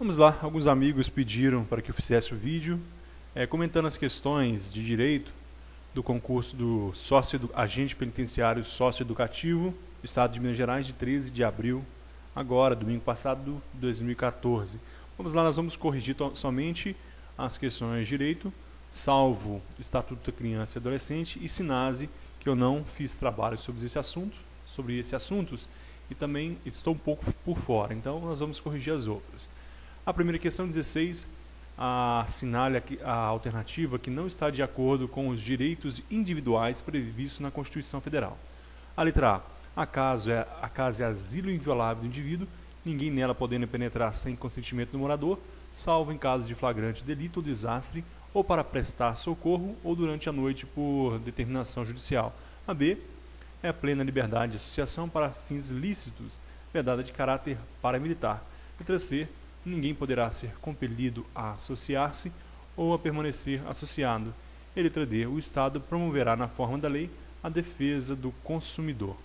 Vamos lá, alguns amigos pediram para que eu fizesse o vídeo comentando as questões de direito do concurso do agente penitenciário socioeducativo do Estado de Minas Gerais de 13 de abril, agora, domingo passado, de 2014. Vamos lá, nós vamos corrigir somente as questões de direito, salvo Estatuto da Criança e Adolescente e SINASE, que eu não fiz trabalho sobre esses assuntos e também estou um pouco por fora, então nós vamos corrigir as outras. A primeira questão 16, assinale a alternativa que não está de acordo com os direitos individuais previstos na Constituição Federal. A letra A, a casa é asilo inviolável do indivíduo, ninguém nela podendo penetrar sem consentimento do morador, salvo em caso de flagrante delito ou desastre, ou para prestar socorro, ou durante a noite por determinação judicial. A B, é a plena liberdade de associação para fins lícitos, vedada de caráter paramilitar. Letra C, ninguém poderá ser compelido a associar-se ou a permanecer associado. E letra D, o Estado promoverá na forma da lei a defesa do consumidor.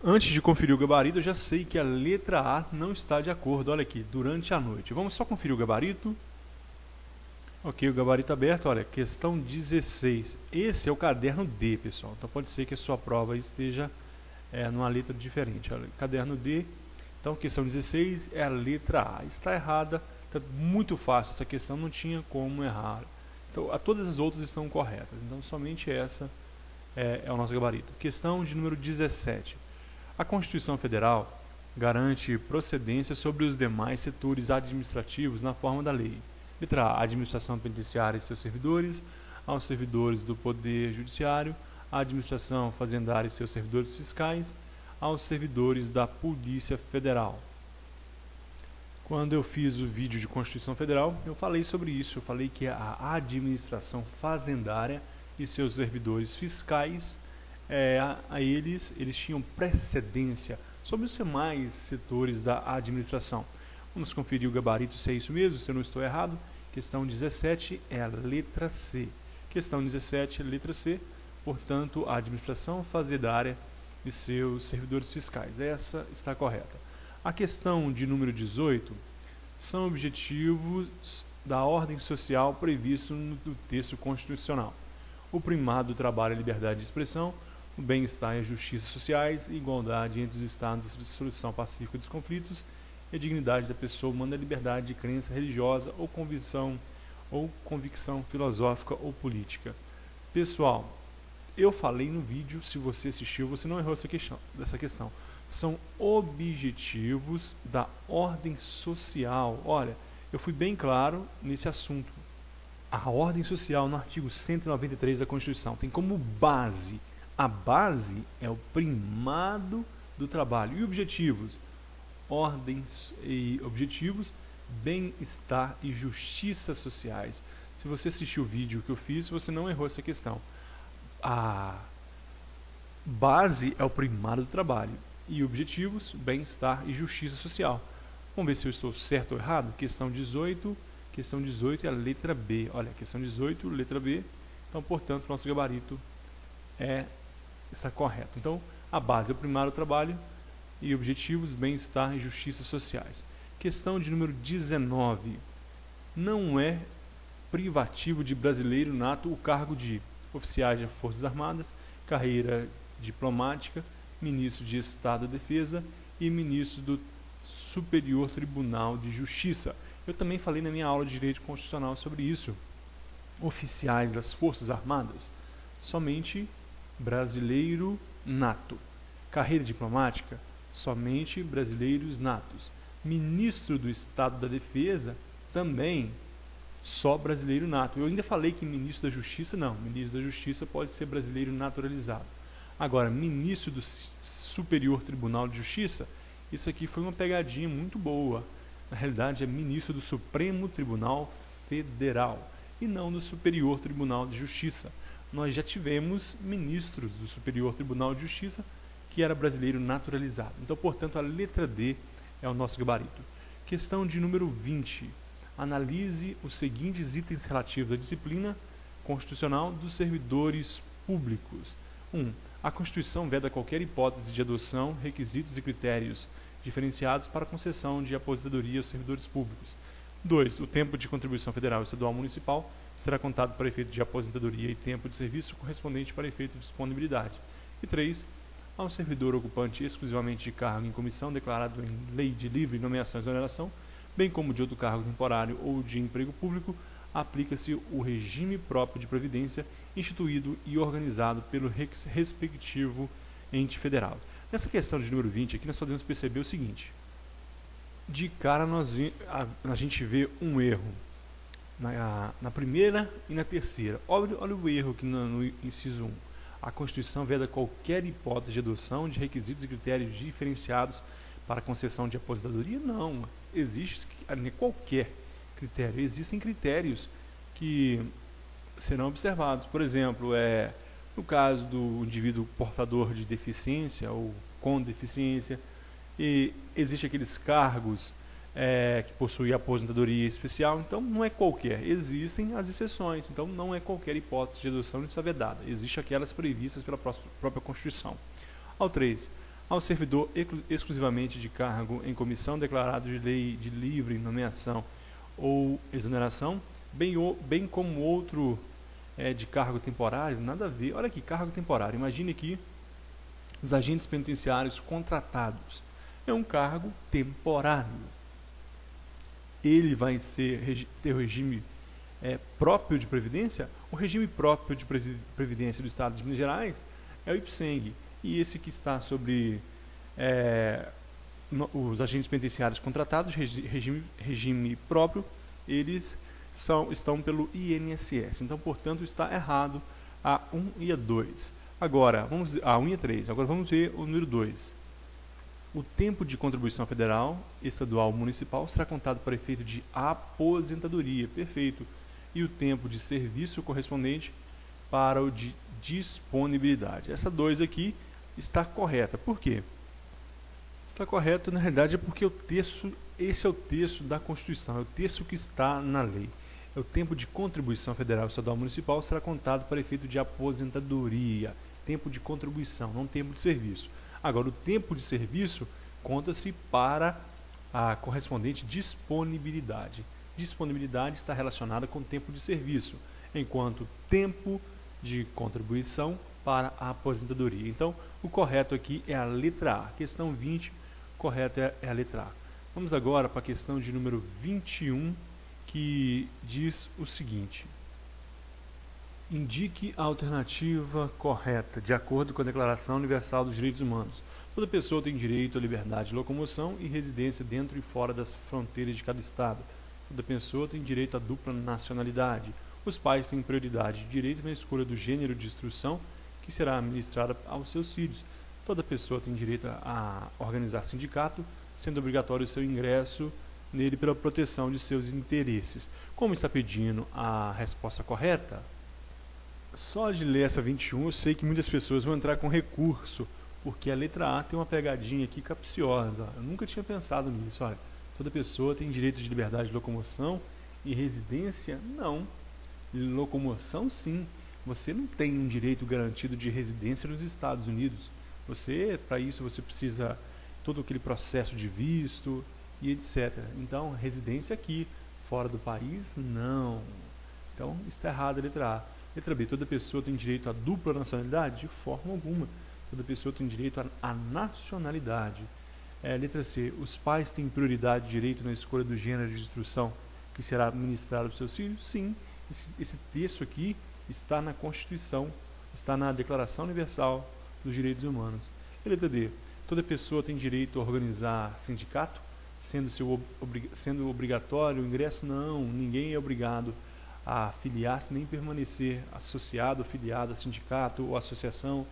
Antes de conferir o gabarito, eu já sei que a letra A não está de acordo. Olha aqui, durante a noite. Vamos só conferir o gabarito. Ok, o gabarito aberto. Olha, questão 16. Esse é o caderno D, pessoal. Então pode ser que a sua prova esteja numa letra diferente. Olha, caderno D. Então, questão 16 é a letra A. Está errada, está muito fácil. Essa questão não tinha como errar. Então, todas as outras estão corretas. Então, somente essa é o nosso gabarito. Questão de número 17. A Constituição Federal garante procedência sobre os demais setores administrativos na forma da lei. Letra A, a administração penitenciária e seus servidores, aos servidores do Poder Judiciário, a administração fazendária e seus servidores fiscais, aos servidores da Polícia Federal. Quando eu fiz o vídeo de Constituição Federal, eu falei sobre isso. Eu falei que a administração fazendária e seus servidores fiscais, eles tinham precedência sobre os demais setores da administração. Vamos conferir o gabarito se é isso mesmo, se eu não estou errado. Questão 17 é a letra C. Questão 17 é a letra C, portanto, a administração fazendária e seus servidores fiscais. Essa está correta. A questão de número 18 são objetivos da ordem social previsto no texto constitucional. O primado do trabalho e liberdade de expressão, o bem-estar e a justiça sociais, igualdade entre os estados de solução pacífica dos conflitos e a dignidade da pessoa humana, a liberdade de crença religiosa ou convicção filosófica ou política. Pessoal, eu falei no vídeo, se você assistiu, você não errou essa questão. São objetivos da ordem social. Olha, eu fui bem claro nesse assunto. A ordem social no artigo 193 da Constituição tem como base, a base é o primado do trabalho. E objetivos? Bem-estar e justiça sociais. Se você assistiu o vídeo que eu fiz, você não errou essa questão. A base é o primado do trabalho e objetivos, bem-estar e justiça social. Vamos ver se eu estou certo ou errado. Questão 18 é a letra B. Olha, questão 18, letra B. Então, portanto, nosso gabarito está correto. Então, a base é o primado do trabalho e objetivos, bem-estar e justiça sociais. Questão de número 19. Não é privativo de brasileiro nato o cargo de oficiais das Forças Armadas, carreira diplomática, ministro de Estado da Defesa e ministro do Superior Tribunal de Justiça. Eu também falei na minha aula de Direito Constitucional sobre isso. Oficiais das Forças Armadas, somente brasileiro nato. Carreira diplomática, somente brasileiros natos. Ministro do Estado da Defesa, também só brasileiro nato. Eu ainda falei que ministro da Justiça, não. Ministro da Justiça pode ser brasileiro naturalizado. Agora, ministro do Superior Tribunal de Justiça, isso aqui foi uma pegadinha muito boa. Na realidade, é ministro do Supremo Tribunal Federal e não do Superior Tribunal de Justiça. Nós já tivemos ministros do Superior Tribunal de Justiça que era brasileiro naturalizado. Então, portanto, a letra D é o nosso gabarito. Questão de número 20. Analise os seguintes itens relativos à disciplina constitucional dos servidores públicos. 1. A Constituição veda qualquer hipótese de adoção, requisitos e critérios diferenciados para concessão de aposentadoria aos servidores públicos. 2. O tempo de contribuição federal, estadual ou municipal será contado para efeito de aposentadoria e tempo de serviço correspondente para efeito de disponibilidade. E 3. Ao servidor ocupante exclusivamente de cargo em comissão declarado em lei de livre nomeação e exoneração, bem como de outro cargo temporário ou de emprego público, aplica-se o regime próprio de previdência instituído e organizado pelo respectivo ente federal. Nessa questão de número 20 aqui nós podemos perceber o seguinte: de cara a gente vê um erro na primeira e na terceira. Olha o erro aqui no inciso 1. A Constituição veda qualquer hipótese de adoção de requisitos e critérios diferenciados para concessão de aposentadoria? Não. Existe qualquer critério. Existem critérios que serão observados. Por exemplo, no caso do indivíduo portador de deficiência ou com deficiência, e existem aqueles cargos que possuem aposentadoria especial, então não é qualquer, existem as exceções, então não é qualquer hipótese de adoção que está vedada, existem aquelas previstas pela própria Constituição. Ao 3, ao servidor exclusivamente de cargo em comissão declarado de lei de livre nomeação ou exoneração, bem como outro de cargo temporário, nada a ver. Olha aqui, cargo temporário, imagine aqui os agentes penitenciários contratados, é um cargo temporário. Ele vai ter o regime próprio de previdência. O regime próprio de previdência do Estado de Minas Gerais é o IPSENG, e esse que está sobre os agentes penitenciários contratados, regime próprio, eles estão pelo INSS. Então, portanto, está errado a 1 e a 2. Agora, a 1 e a 3. Agora vamos ver o número 2. O tempo de contribuição federal, estadual ou municipal será contado para efeito de aposentadoria. Perfeito. E o tempo de serviço correspondente para o de disponibilidade. Essa 2 aqui está correta. Por quê? Está correto, na realidade, é porque esse é o texto da Constituição, é o texto que está na lei. O tempo de contribuição federal, estadual ou municipal será contado para efeito de aposentadoria. Tempo de contribuição, não tempo de serviço. Agora, o tempo de serviço conta-se para a correspondente disponibilidade. Disponibilidade está relacionada com tempo de serviço, enquanto tempo de contribuição para a aposentadoria. Então, o correto aqui é a letra A. Questão 20, correto é a letra A. Vamos agora para a questão de número 21, que diz o seguinte: indique a alternativa correta, de acordo com a Declaração Universal dos Direitos Humanos. Toda pessoa tem direito à liberdade de locomoção e residência dentro e fora das fronteiras de cada estado. Toda pessoa tem direito à dupla nacionalidade. Os pais têm prioridade de direito na escolha do gênero de instrução que será ministrada aos seus filhos. Toda pessoa tem direito a organizar sindicato, sendo obrigatório o seu ingresso nele pela proteção de seus interesses. Como está pedindo a resposta correta, só de ler essa 21 eu sei que muitas pessoas vão entrar com recurso, porque a letra A tem uma pegadinha aqui capciosa. Eu nunca tinha pensado nisso. Olha, toda pessoa tem direito de liberdade de locomoção e residência? Não. Locomoção, sim. Você não tem um direito garantido de residência nos Estados Unidos. Para isso, você precisa todo aquele processo de visto e etc. Então, residência aqui, fora do país, não. Então, está errado a letra A. Letra B, toda pessoa tem direito à dupla nacionalidade? De forma alguma. Toda pessoa tem direito à nacionalidade. Letra C, os pais têm prioridade de direito na escolha do gênero de instrução que será ministrado aos seus filhos? Sim. Esse texto aqui está na Constituição, está na Declaração Universal dos Direitos Humanos. E letra D, toda pessoa tem direito a organizar sindicato, sendo obrigatório o ingresso? Não, ninguém é obrigado a filiar-se nem permanecer associado, afiliado a sindicato ou associação,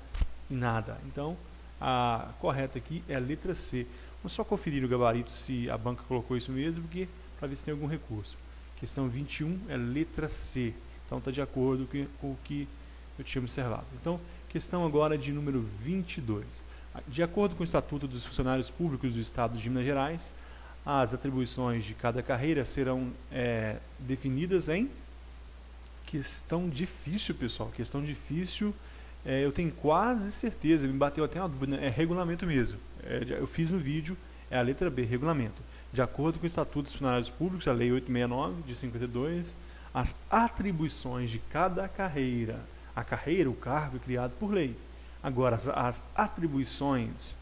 nada. Então, a correta aqui é a letra C. Vamos só conferir o gabarito se a banca colocou isso mesmo, para ver se tem algum recurso. Questão 21 é letra C. Então, está de acordo com o que eu tinha observado. Então, questão agora de número 22. De acordo com o Estatuto dos Funcionários Públicos do Estado de Minas Gerais, as atribuições de cada carreira serão definidas em questão difícil, pessoal. Questão difícil, eu tenho quase certeza, me bateu até uma dúvida, é regulamento mesmo. Eu fiz no vídeo, é a letra B, regulamento. De acordo com o Estatuto dos Funcionários Públicos, a Lei 869 de 52, as atribuições de cada carreira, a carreira, o cargo é criado por lei. Agora, as atribuições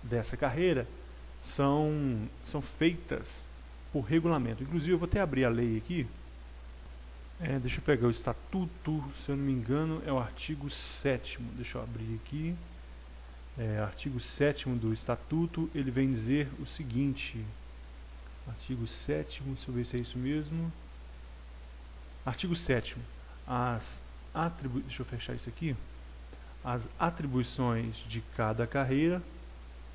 dessa carreira são feitas por regulamento. Inclusive, eu vou até abrir a lei aqui. Deixa eu pegar o Estatuto, se eu não me engano, é o artigo 7º. Deixa eu abrir aqui. Artigo 7º do Estatuto, ele vem dizer o seguinte. Artigo 7º, deixa eu ver se é isso mesmo. Artigo 7º. Deixa eu fechar isso aqui. As atribuições de cada carreira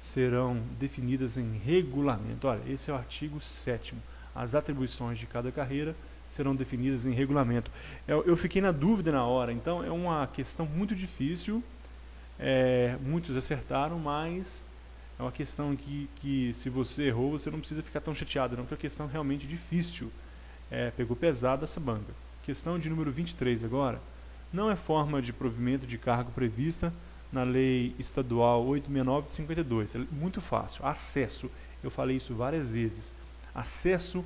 serão definidas em regulamento. Olha, esse é o artigo 7º. As atribuições de cada carreira serão definidas em regulamento. Eu fiquei na dúvida na hora, então é uma questão muito difícil. Muitos acertaram, mas é uma questão que se você errou, você não precisa ficar tão chateado, não, porque é uma questão realmente difícil. Pegou pesado essa banca. Questão de número 23 agora. Não é forma de provimento de cargo prevista na Lei Estadual 869 de 52. É muito fácil. Acesso. Eu falei isso várias vezes. Acesso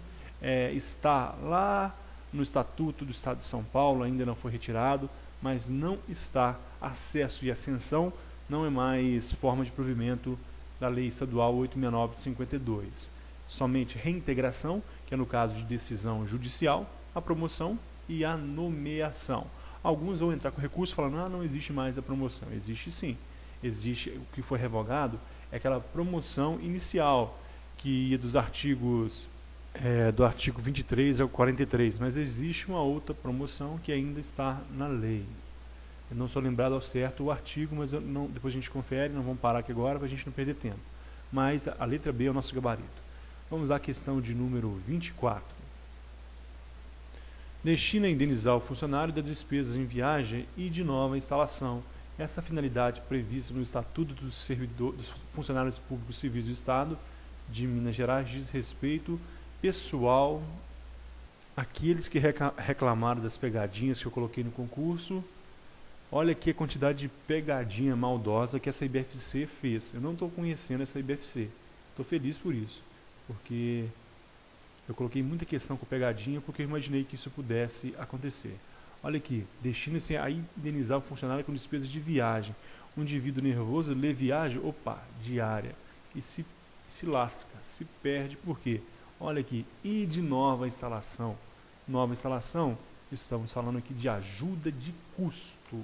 está lá no Estatuto do Estado de São Paulo, ainda não foi retirado, mas não está. Acesso e ascensão não é mais forma de provimento da Lei Estadual 869 de 52. Somente reintegração, que é no caso de decisão judicial, a promoção e a nomeação. Alguns vão entrar com recurso falando, não existe mais a promoção. Existe sim. Existe. O que foi revogado é aquela promoção inicial, que ia dos artigos do artigo 23 ao 43, mas existe uma outra promoção que ainda está na lei. Eu não sou lembrado ao certo o artigo, mas depois a gente confere, não vamos parar aqui agora para a gente não perder tempo. Mas a letra B é o nosso gabarito. Vamos à questão de número 24. Destina a indenizar o funcionário das despesas em viagem e de nova instalação. Essa finalidade prevista no Estatuto dos Funcionários Públicos Civis do Estado de Minas Gerais diz respeito pessoal àqueles que reclamaram das pegadinhas que eu coloquei no concurso. Olha aqui a quantidade de pegadinha maldosa que essa IBFC fez. Eu não estou conhecendo essa IBFC. Estou feliz por isso, porque eu coloquei muita questão com pegadinha porque eu imaginei que isso pudesse acontecer. Olha aqui, destina-se a indenizar o funcionário com despesas de viagem. Um indivíduo nervoso lê viagem, diária, e se lasca, se perde. Por quê? Olha aqui, e de nova instalação. Nova instalação, estamos falando aqui de ajuda de custo.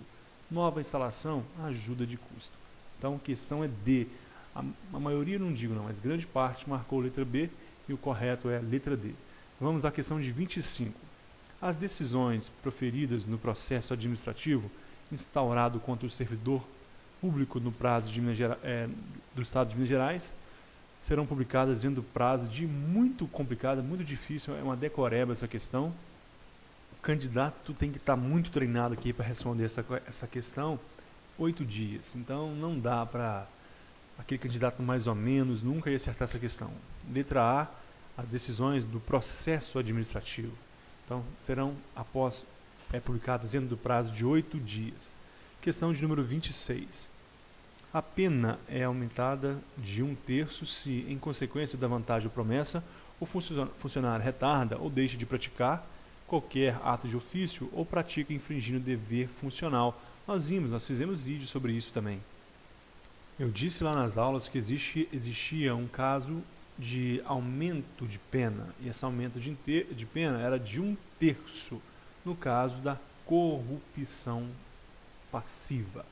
Nova instalação, ajuda de custo. Então, a questão é D. A maioria não digo não, mas grande parte marcou letra B e o correto é a letra D. Vamos à questão de 25. As decisões proferidas no processo administrativo instaurado contra o servidor público no prazo de do Estado de Minas Gerais serão publicadas dentro do prazo de muito complicado, muito difícil, é uma decoreba essa questão. O candidato tem que estar muito treinado aqui para responder essa questão, 8 dias. Então não dá para aquele candidato mais ou menos nunca ia acertar essa questão. Letra A, as decisões do processo administrativo. Então serão publicadas dentro do prazo de 8 dias. Questão de número 26. A pena é aumentada de 1/3 se, em consequência da vantagem ou promessa, o funcionário retarda ou deixa de praticar qualquer ato de ofício ou pratica infringindo o dever funcional. Nós fizemos vídeo sobre isso também. Eu disse lá nas aulas que existia um caso de aumento de pena, e esse aumento de pena era de 1/3 no caso da corrupção passiva.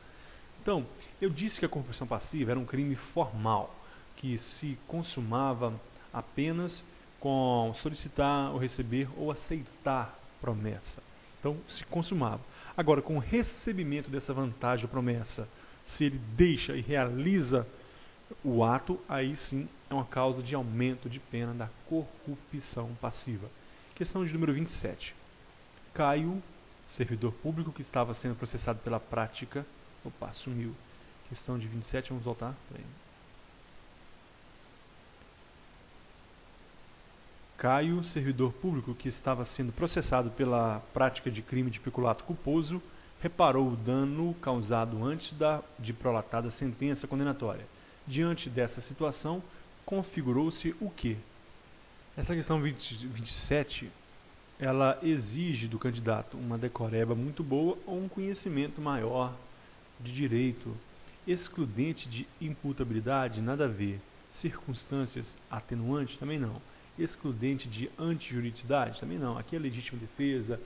Então, eu disse que a corrupção passiva era um crime formal, que se consumava apenas com solicitar ou receber ou aceitar promessa. Então, se consumava. Agora, com o recebimento dessa vantagem ou promessa, se ele deixa e realiza o ato, aí sim é uma causa de aumento de pena da corrupção passiva. Questão de número 27. Caio, servidor público que estava sendo processado pela prática... sumiu. Questão de 27, vamos voltar. Caio, servidor público que estava sendo processado pela prática de crime de peculato culposo, reparou o dano causado antes de prolatada sentença condenatória. Diante dessa situação, configurou-se o quê? Essa questão 27, ela exige do candidato uma decoreba muito boa ou um conhecimento maior de direito. Excludente de imputabilidade, nada a ver. Circunstâncias atenuantes, também não. Excludente de antijuridicidade, também não. Aqui é legítima defesa,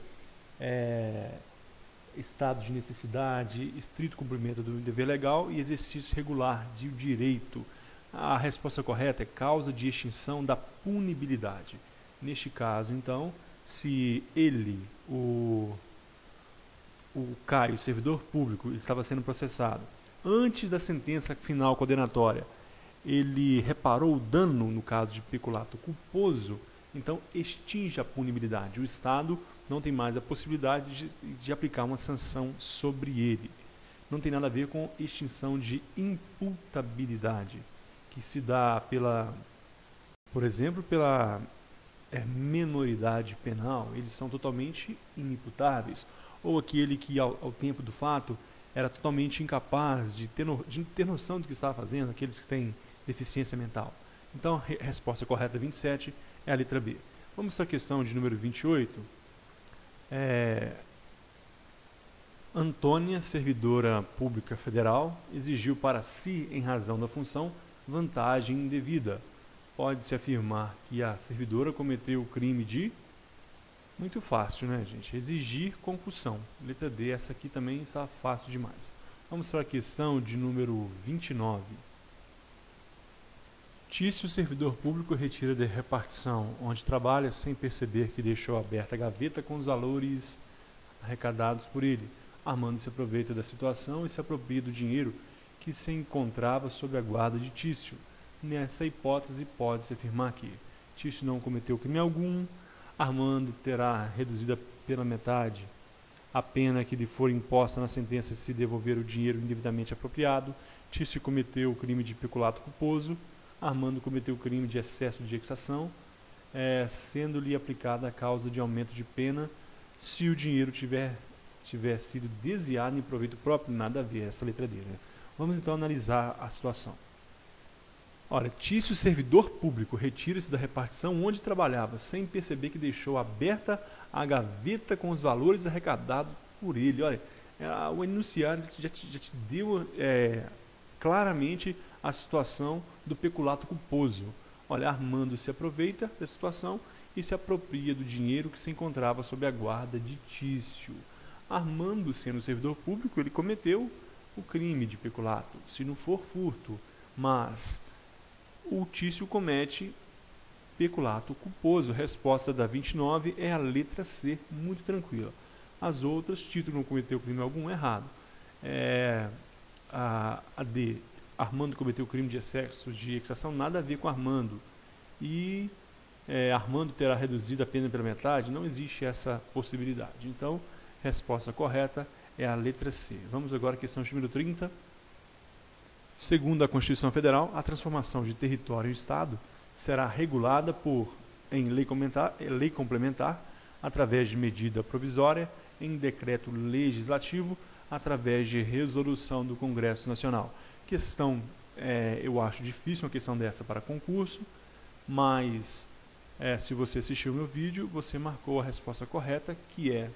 estado de necessidade, estrito cumprimento do dever legal e exercício regular de direito. A resposta correta é causa de extinção da punibilidade. Neste caso, então, se ele, o Caio, servidor público, estava sendo processado, antes da sentença final condenatória, ele reparou o dano no caso de peculato culposo, então extingue a punibilidade. O Estado não tem mais a possibilidade de aplicar uma sanção sobre ele. Não tem nada a ver com extinção de imputabilidade, que se dá por exemplo, pela menoridade penal. Eles são totalmente inimputáveis. Ou aquele que, ao tempo do fato, era totalmente incapaz de ter noção do que estava fazendo, aqueles que têm deficiência mental. Então, a resposta correta 27 é a letra B. Vamos para a questão de número 28. Antônia, servidora pública federal, exigiu para si, em razão da função, vantagem indevida. Pode-se afirmar que a servidora cometeu o crime de... Muito fácil, né, gente? Exigir concussão. Letra D, essa aqui também está fácil demais. Vamos para a questão de número 29. Tício, servidor público, retira da repartição onde trabalha sem perceber que deixou aberta a gaveta com os valores arrecadados por ele. Armando se aproveita da situação e se apropria do dinheiro que se encontrava sob a guarda de Tício. Nessa hipótese, pode-se afirmar que Tício não cometeu crime algum. Armando terá reduzida pela metade a pena que lhe for imposta na sentença se devolver o dinheiro indevidamente apropriado. Tício cometeu o crime de peculato culposo. Armando cometeu o crime de excesso de exação, sendo-lhe aplicada a causa de aumento de pena se o dinheiro tiver sido desviado em proveito próprio. Nada a ver, essa letra D, né? Vamos então analisar a situação. Ora, Tício, servidor público, retira-se da repartição onde trabalhava, sem perceber que deixou aberta a gaveta com os valores arrecadados por ele. Olha, o enunciado já te deu claramente a situação do peculato culposo. Olha, Armando se aproveita da situação e se apropria do dinheiro que se encontrava sob a guarda de Tício. Armando, sendo servidor público, ele cometeu o crime de peculato, se não for furto, mas o Tício comete peculato culposo. A resposta da 29 é a letra C, muito tranquila. As outras, Tito não cometeu crime algum, errado. A D, Armando cometeu crime de excesso de exação, nada a ver com Armando. E Armando terá reduzido a pena pela metade, não existe essa possibilidade. Então, resposta correta é a letra C. Vamos agora à questão de número 30. Segundo a Constituição Federal, a transformação de território em Estado será regulada em lei complementar, através de medida provisória, em decreto legislativo, através de resolução do Congresso Nacional. Questão, eu acho difícil uma questão dessa para concurso, mas se você assistiu o meu vídeo, você marcou a resposta correta, que é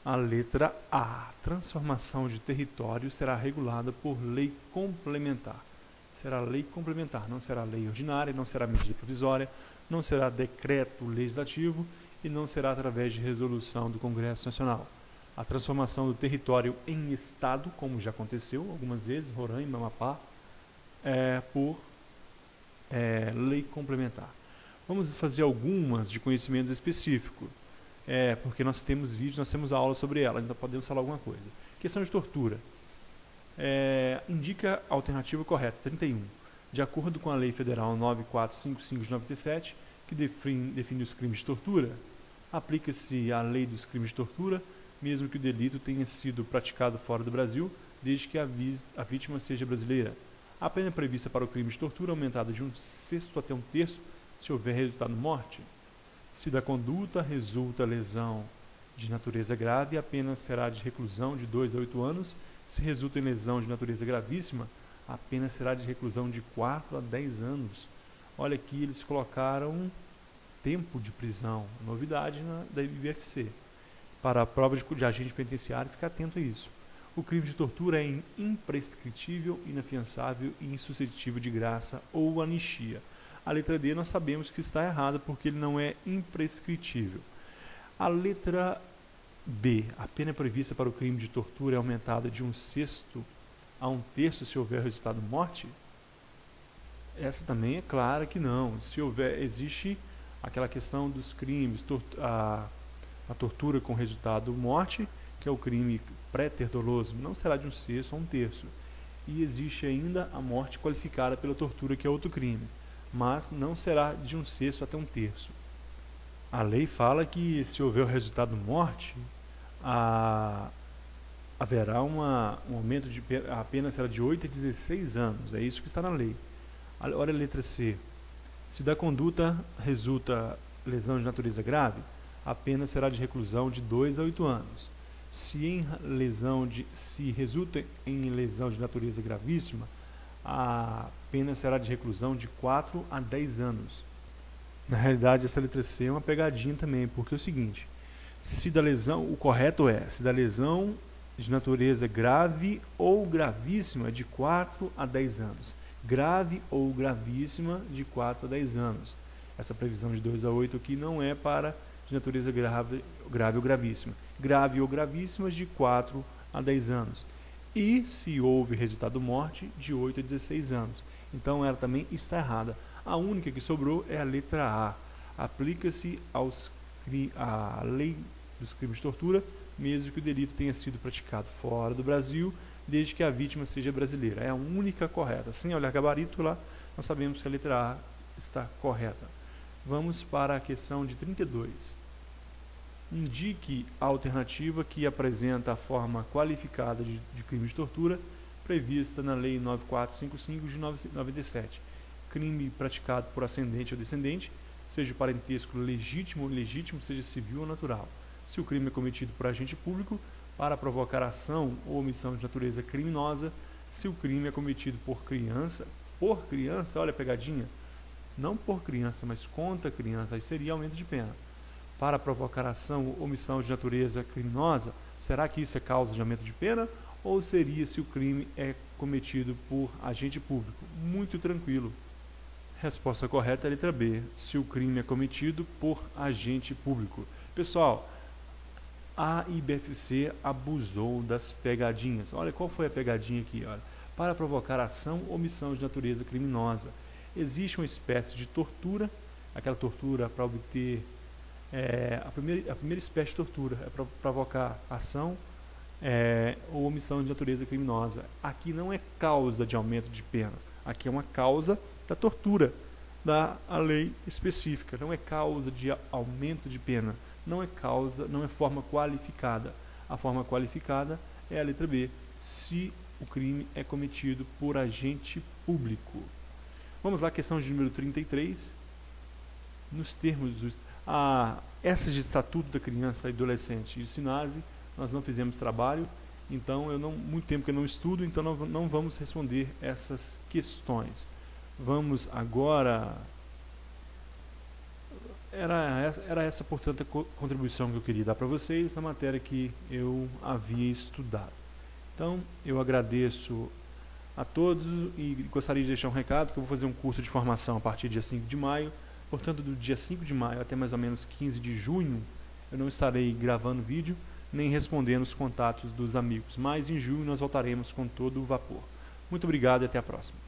a letra A. Transformação de território será regulada por lei complementar. Será lei complementar, não será lei ordinária, não será medida provisória, não será decreto legislativo e não será através de resolução do Congresso Nacional. A transformação do território em Estado, como já aconteceu algumas vezes, Roraima, Amapá, por lei complementar. Vamos fazer algumas de conhecimentos específicos. Porque nós temos vídeos, nós temos aula sobre ela, ainda podemos falar alguma coisa. Questão de tortura. Indica a alternativa correta, 31. De acordo com a Lei Federal 9455 de 97, que define os crimes de tortura, aplica-se a lei dos crimes de tortura, mesmo que o delito tenha sido praticado fora do Brasil, desde que a vítima seja brasileira. A pena prevista para o crime de tortura é aumentada de 1/6 até 1/3 se houver resultado morte. Se da conduta resulta lesão de natureza grave, a pena será de reclusão de 2 a 8 anos. Se resulta em lesão de natureza gravíssima, a pena será de reclusão de 4 a 10 anos. Olha aqui, eles colocaram tempo de prisão, novidade da IBFC. Para a prova de agente penitenciário, fica atento a isso. O crime de tortura é imprescritível, inafiançável e insuscetível de graça ou anistia. A letra D nós sabemos que está errada porque ele não é imprescritível. A letra B, a pena prevista para o crime de tortura é aumentada de 1/6 a 1/3 se houver resultado morte? Essa também é clara que não. Se houver, existe aquela questão dos crimes, a tortura com resultado morte, que é o crime pré-ter doloso, não será de 1/6 a 1/3. E existe ainda a morte qualificada pela tortura, que é outro crime, mas não será de 1/6 até 1/3. A lei fala que se houver o resultado morte, haverá um aumento de pena, a pena será de 8 a 16 anos, é isso que está na lei. Olha a letra C. Se da conduta resulta lesão de natureza grave, a pena será de reclusão de 2 a 8 anos. Se resulta em lesão de natureza gravíssima, a pena será de reclusão de 4 a 10 anos. Na realidade, essa letra C é uma pegadinha também, porque é o seguinte: se da lesão, o correto é, se da lesão de natureza grave ou gravíssima, de 4 a 10 anos. Grave ou gravíssima, de 4 a 10 anos. Essa previsão de 2 a 8 aqui não é para de natureza grave ou gravíssima. Grave ou gravíssimas, de 4 a 10 anos. E se houve resultado morte, de 8 a 16 anos. Então ela também está errada. A única que sobrou é a letra A. Aplica-se à lei dos crimes de tortura, mesmo que o delito tenha sido praticado fora do Brasil, desde que a vítima seja brasileira. É a única correta. Sem olhar gabarito lá, nós sabemos que a letra A está correta. Vamos para a questão de 32. Indique a alternativa que apresenta a forma qualificada de crime de tortura prevista na Lei 9455 de 97. Crime praticado por ascendente ou descendente, seja o parentesco legítimo ou ilegítimo, seja civil ou natural. Se o crime é cometido por agente público, para provocar ação ou omissão de natureza criminosa, se o crime é cometido por criança, olha a pegadinha, não por criança, mas contra criança, aí seria aumento de pena. Para provocar ação ou omissão de natureza criminosa, será que isso é causa de aumento de pena? Ou seria se o crime é cometido por agente público? Muito tranquilo. Resposta correta é a letra B, se o crime é cometido por agente público. Pessoal, a IBFC abusou das pegadinhas. Olha qual foi a pegadinha aqui. Olha. Para provocar ação ou omissão de natureza criminosa. Existe uma espécie de tortura, aquela tortura para obter... a primeira espécie de tortura é para provocar ação ou omissão de natureza criminosa. Aqui não é causa de aumento de pena. Aqui é uma causa da tortura, da lei específica. Não é causa de aumento de pena. Não é causa, não é forma qualificada. A forma qualificada é a letra B, se o crime é cometido por agente público. Vamos lá, questão de número 33. Nos termos dos... essas de Estatuto da Criança e Adolescente e o SINASE, nós não fizemos trabalho, então muito tempo que eu não estudo, então não vamos responder essas questões. Vamos agora... Era essa, portanto, a contribuição que eu queria dar para vocês na matéria que eu havia estudado. Então, eu agradeço a todos e gostaria de deixar um recado que eu vou fazer um curso de formação a partir do dia 5 de maio. Portanto, do dia 5 de maio até mais ou menos 15 de junho, eu não estarei gravando vídeo, nem respondendo os contatos dos amigos. Mas em junho nós voltaremos com todo o vapor. Muito obrigado e até a próxima.